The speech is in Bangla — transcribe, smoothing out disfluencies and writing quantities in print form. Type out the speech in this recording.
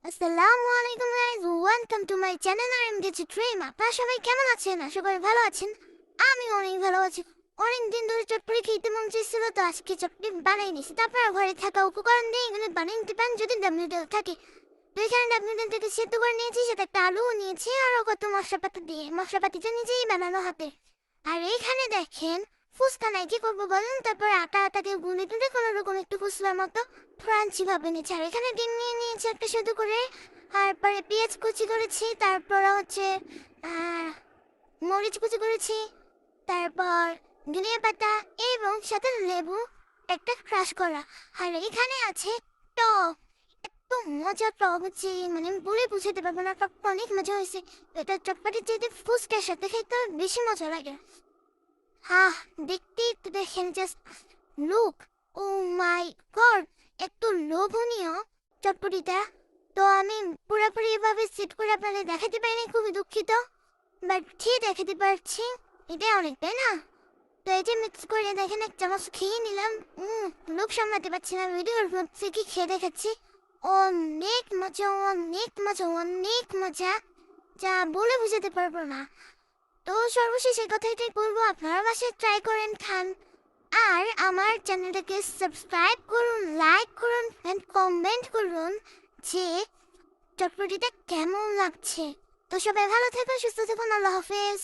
আসসালামু আলাইকুম guys, welcome to my channel R M digi dream. আপনারা সবাই কেমন আছেন? আশা করি ভালো আছেন। আমি অনেক ভালো আছি। অনেক দিন ধরে চটপটি খেতে মন চাইছিল, তো আজকে চটপটি বানাই নিছি। তো আপনারা ঘরে থাকা উপকরণ দিয়ে এগুলো বানিয়ে নিতে পারেন যদি ডাব্লিউডেল থাকে। তো এখানে ডাব্লিউডেল থেকে সেদ্ধ করে নিয়েছি, সাথে একটা আলুও নিয়েছি, আরও কত মশলাপাতি দিয়ে। মশলাপাতিটা নিজেই বানানো হাতে। আর এইখানে দেখেন ফুচকা নাই, কি করবো বলুন? তারপর আটাটাকে গুলে টুলে কোনো রকম একটু ফুচলার মতো ক্রাঞ্চি ভাবে নিয়েছি। আর এখানে ডিম নিয়ে নিয়েছি একটা শুধু করে। তারপরে পেঁয়াজ কুচি করেছি, তারপর হচ্ছে আহ, মরিচ কুচি করেছি, তারপর ধনিয়া পাতা এবং সাথে লেবু একটা ক্রাশ করা। আর এখানে আছে টক। এত মজা টক হচ্ছে, মানে বলে বুঝাতে পারবো না, টক অনেক মজা হয়েছে। এটা চটপাটির চাইতে ফুচকার সাথে খেতে বেশি মজা লাগে। হ্যাঁ, দেখতেই তো দেখেন, জাস্ট লুক, ও মাই গড, একটু লোভনীয় চটপটিটা। তো আমি পুরোপুরি এভাবে সেট করে আপনাদের দেখাতে পারিনি, খুবই দুঃখিত, বাট ঠিক দেখাতে পারছি। এটাই অনেক, তাই না? তো এই যে মিক্স করে দেখেন এক চামচ খেয়ে নিলাম। লোভ সামলাতে পারছি না, ভিডিওর মধ্যে কি খেয়ে দেখাচ্ছি। অনেক মজা, অনেক মজা, অনেক মজা, যা বলে বুঝাতে পারবো না। তো সর্বশেষ এই কথাটাই বলবো, আপনারা বাসায় ট্রাই করেন, খান। আর আমার চ্যানেলটাকে সাবস্ক্রাইব করুন, লাইক করুন অ্যান্ড কমেন্ট করুন যে চটপটিটা কেমন লাগছে। তো সবাই ভালো থাকুন, সুস্থ থাকুন, আল্লাহ হাফেজ।